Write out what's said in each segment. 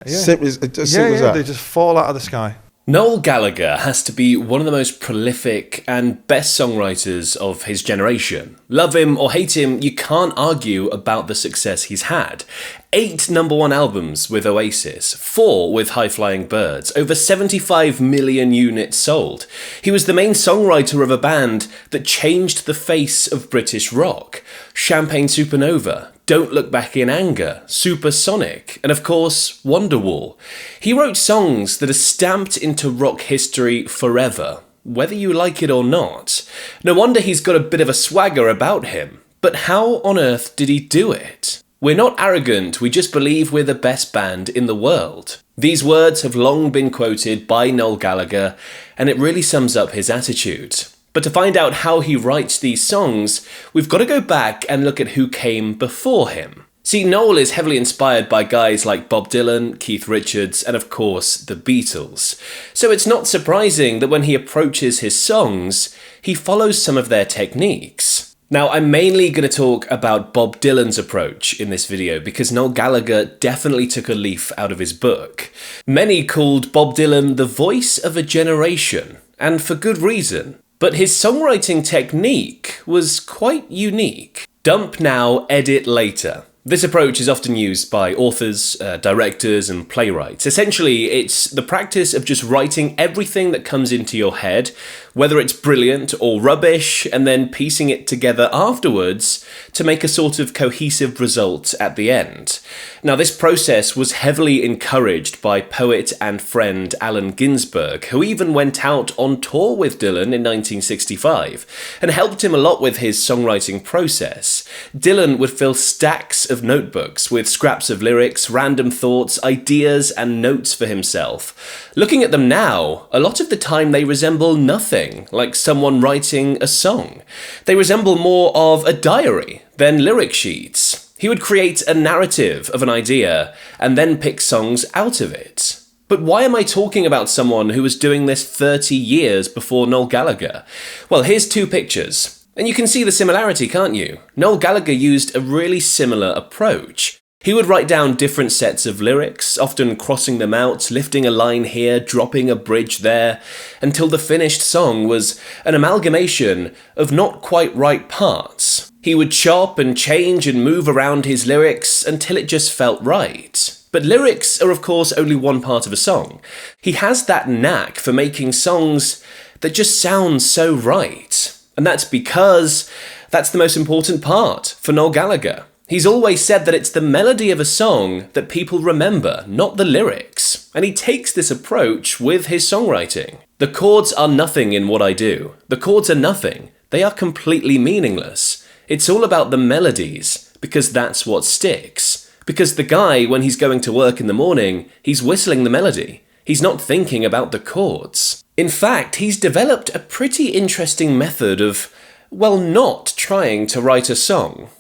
Yeah. Simple as that. They just fall out of the sky. Noel Gallagher has to be one of the most prolific and best songwriters of his generation. Love him or hate him, you can't argue about the success he's had. 8 #1 albums with Oasis, 4 with High Flying Birds, over 75 million units sold. He was the main songwriter of a band that changed the face of British rock. Champagne Supernova, Don't Look Back in Anger, Supersonic, and of course, Wonderwall. He wrote songs that are stamped into rock history forever, whether you like it or not. No wonder he's got a bit of a swagger about him. But how on earth did he do it? We're not arrogant, we just believe we're the best band in the world. These words have long been quoted by Noel Gallagher, and it really sums up his attitude. But to find out how he writes these songs, we've got to go back and look at who came before him. See, Noel is heavily inspired by guys like Bob Dylan, Keith Richards, and of course, the Beatles. So it's not surprising that when he approaches his songs, he follows some of their techniques. Now, I'm mainly going to talk about Bob Dylan's approach in this video because Noel Gallagher definitely took a leaf out of his book. Many called Bob Dylan the voice of a generation, and for good reason. But his songwriting technique was quite unique. Dump now, edit later. This approach is often used by authors, directors, and playwrights. Essentially, it's the practice of just writing everything that comes into your head, whether it's brilliant or rubbish, and then piecing it together afterwards to make a sort of cohesive result at the end. Now, this process was heavily encouraged by poet and friend Allen Ginsberg, who even went out on tour with Dylan in 1965, and helped him a lot with his songwriting process. Dylan would fill stacks of notebooks with scraps of lyrics, random thoughts, ideas, and notes for himself. Looking at them now, a lot of the time they resemble nothing like someone writing a song. They resemble more of a diary than lyric sheets. He would create a narrative of an idea and then pick songs out of it. But why am I talking about someone who was doing this 30 years before Noel Gallagher? Well, here's 2 pictures. And you can see the similarity, can't you? Noel Gallagher used a really similar approach. He would write down different sets of lyrics, often crossing them out, lifting a line here, dropping a bridge there, until the finished song was an amalgamation of not quite right parts. He would chop and change and move around his lyrics until it just felt right. But lyrics are of course only one part of a song. He has that knack for making songs that just sound so right. And that's because that's the most important part for Noel Gallagher. He's always said that it's the melody of a song that people remember, not the lyrics. And he takes this approach with his songwriting. The chords are nothing in what I do. The chords are nothing. They are completely meaningless. It's all about the melodies, because that's what sticks. Because the guy, when he's going to work in the morning, he's whistling the melody. He's not thinking about the chords. In fact, he's developed a pretty interesting method of, well, not trying to write a song.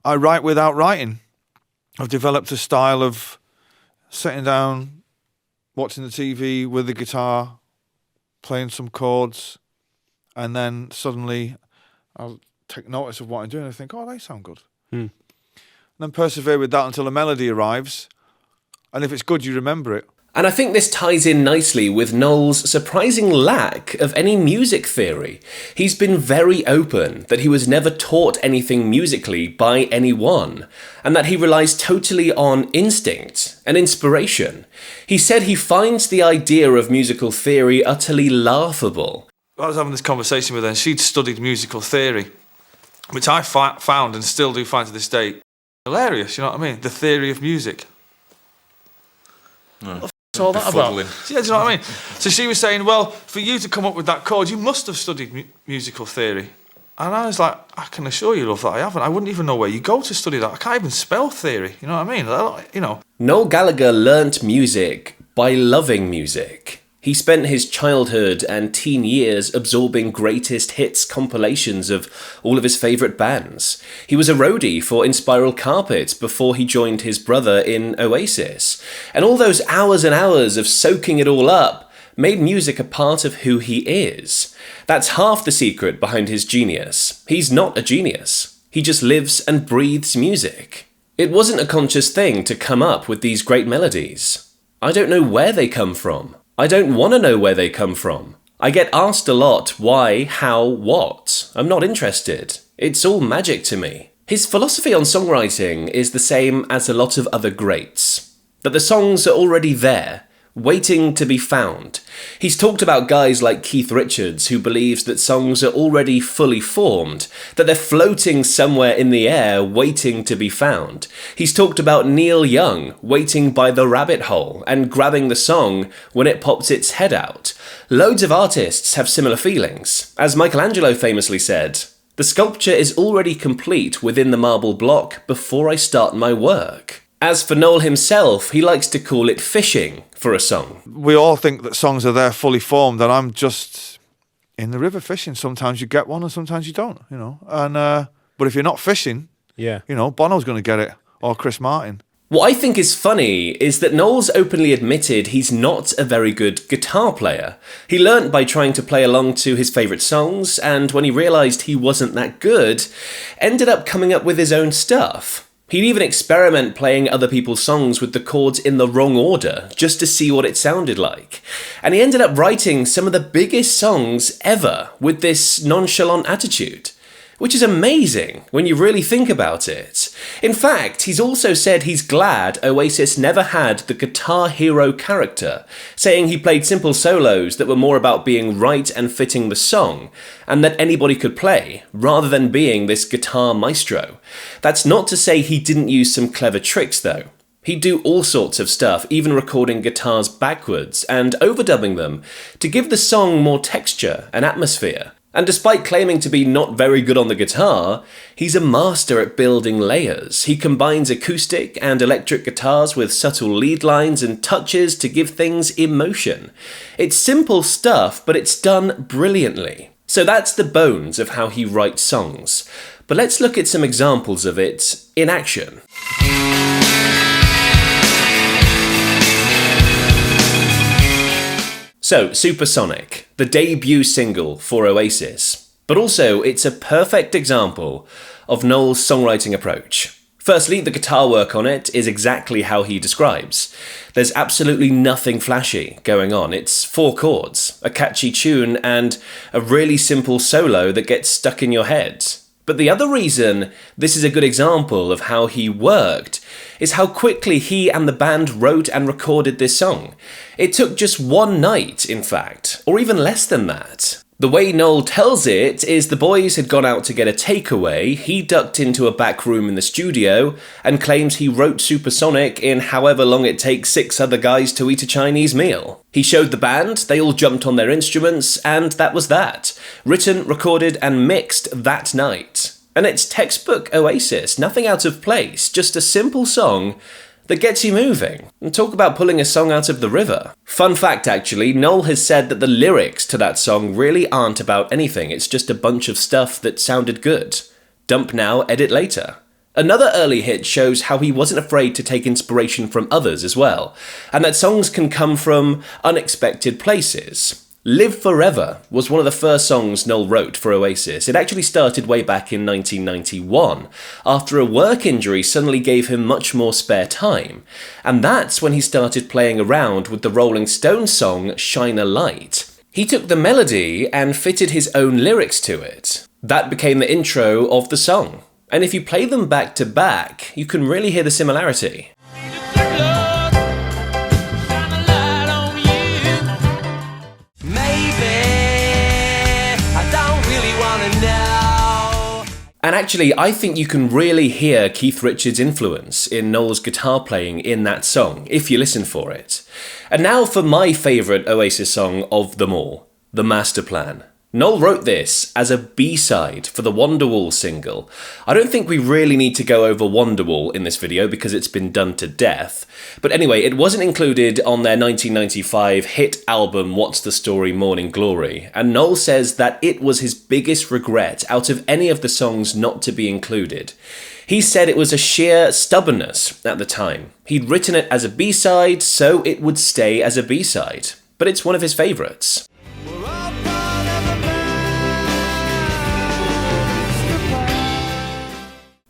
I write without writing. I've developed a style of sitting down, watching the TV with the guitar, playing some chords, and then suddenly I'll take notice of what I'm doing and think, oh, they sound good. And then persevere with that until a melody arrives, and if it's good, you remember it. And I think this ties in nicely with Noel's surprising lack of any music theory. He's been very open that he was never taught anything musically by anyone, and that he relies totally on instinct and inspiration. He said he finds the idea of musical theory utterly laughable. I was having this conversation with her, and she'd studied musical theory, which I found and still do find to this day hilarious, you know what I mean? The theory of music. No. What's all that about? Yeah, do you know what I mean? So she was saying, well, for you to come up with that chord, you must have studied musical theory. And I was like, I can assure you, love, that I haven't. I wouldn't even know where you go to study that. I can't even spell theory, you know what I mean? You know. Noel Gallagher learnt music by loving music. He spent his childhood and teen years absorbing greatest hits compilations of all of his favourite bands. He was a roadie for In Spiral Carpet before he joined his brother in Oasis. And all those hours and hours of soaking it all up made music a part of who he is. That's half the secret behind his genius. He's not a genius. He just lives and breathes music. It wasn't a conscious thing to come up with these great melodies. I don't know where they come from. I don't want to know where they come from. I get asked a lot why, how, what. I'm not interested. It's all magic to me. His philosophy on songwriting is the same as a lot of other greats. That the songs are already there, waiting to be found. He's talked about guys like Keith Richards, who believes that songs are already fully formed, that they're floating somewhere in the air, waiting to be found. He's talked about Neil Young, waiting by the rabbit hole and grabbing the song when it pops its head out. Loads of artists have similar feelings. As Michelangelo famously said, "The sculpture is already complete within the marble block before I start my work." As for Noel himself, he likes to call it fishing for a song. We all think that songs are there fully formed, and I'm just in the river fishing. Sometimes you get one and sometimes you don't, And but if you're not fishing, Bono's going to get it, or Chris Martin. What I think is funny is that Noel's openly admitted he's not a very good guitar player. He learnt by trying to play along to his favourite songs, and when he realised he wasn't that good, ended up coming up with his own stuff. He'd even experiment playing other people's songs with the chords in the wrong order, just to see what it sounded like. And he ended up writing some of the biggest songs ever with this nonchalant attitude. Which is amazing when you really think about it. In fact, he's also said he's glad Oasis never had the guitar hero character, saying he played simple solos that were more about being right and fitting the song, and that anybody could play, rather than being this guitar maestro. That's not to say he didn't use some clever tricks though. He'd do all sorts of stuff, even recording guitars backwards and overdubbing them to give the song more texture and atmosphere. And despite claiming to be not very good on the guitar, he's a master at building layers. He combines acoustic and electric guitars with subtle lead lines and touches to give things emotion. It's simple stuff, but it's done brilliantly. So that's the bones of how he writes songs. But let's look at some examples of it in action. So, Supersonic, the debut single for Oasis. But also, it's a perfect example of Noel's songwriting approach. Firstly, the guitar work on it is exactly how he describes. There's absolutely nothing flashy going on. It's 4 chords, a catchy tune, and a really simple solo that gets stuck in your head. But the other reason this is a good example of how he worked is how quickly he and the band wrote and recorded this song. It took just one night, in fact, or even less than that. The way Noel tells it is the boys had gone out to get a takeaway, he ducked into a back room in the studio, and claims he wrote Supersonic in however long it takes 6 other guys to eat a Chinese meal. He showed the band, they all jumped on their instruments, and that was that. Written, recorded, and mixed that night. And it's textbook Oasis, nothing out of place, just a simple song that gets you moving. And talk about pulling a song out of the river. Fun fact actually, Noel has said that the lyrics to that song really aren't about anything, it's just a bunch of stuff that sounded good. Dump now, edit later. Another early hit shows how he wasn't afraid to take inspiration from others as well, and that songs can come from unexpected places. Live Forever was one of the first songs Noel wrote for Oasis. It actually started way back in 1991, after a work injury suddenly gave him much more spare time. And that's when he started playing around with the Rolling Stones song Shine a Light. He took the melody and fitted his own lyrics to it. That became the intro of the song. And if you play them back to back, you can really hear the similarity. And actually, I think you can really hear Keith Richards' influence in Noel's guitar playing in that song, if you listen for it. And now for my favourite Oasis song of them all, The Master Plan. Noel wrote this as a B-side for the Wonderwall single. I don't think we really need to go over Wonderwall in this video because it's been done to death. But anyway, it wasn't included on their 1995 hit album What's the Story Morning Glory, and Noel says that it was his biggest regret out of any of the songs not to be included. He said it was a sheer stubbornness at the time. He'd written it as a B-side, so it would stay as a B-side. But it's one of his favourites.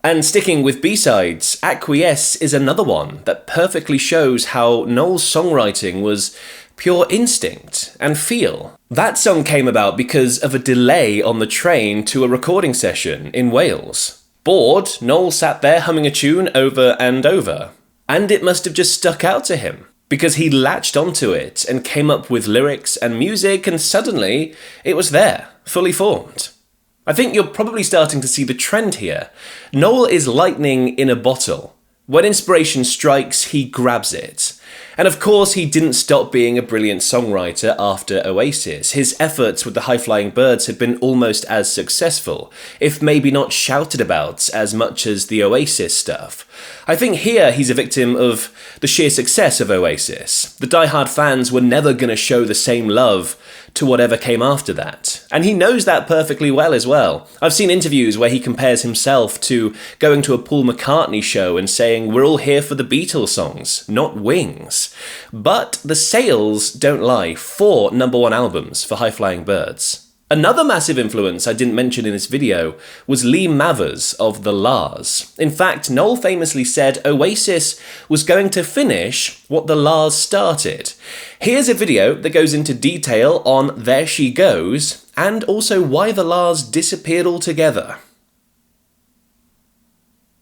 And sticking with B-sides, Acquiesce is another one that perfectly shows how Noel's songwriting was pure instinct and feel. That song came about because of a delay on the train to a recording session in Wales. Bored, Noel sat there humming a tune over and over. And it must have just stuck out to him, because he latched onto it and came up with lyrics and music, and suddenly it was there, fully formed. I think you're probably starting to see the trend here. Noel is lightning in a bottle. When inspiration strikes, he grabs it. And of course, he didn't stop being a brilliant songwriter after Oasis. His efforts with the High Flying Birds had been almost as successful, if maybe not shouted about as much as the Oasis stuff. I think here he's a victim of the sheer success of Oasis. The die-hard fans were never going to show the same love to whatever came after that. And he knows that perfectly well as well. I've seen interviews where he compares himself to going to a Paul McCartney show and saying, "We're all here for the Beatles songs, not Wings." But the sales don't lie. 4 #1 albums for High Flying Birds. Another massive influence I didn't mention in this video was Lee Mavers of The Lars. In fact, Noel famously said Oasis was going to finish what The Lars started. Here's a video that goes into detail on There She Goes, and also why The Lars disappeared altogether.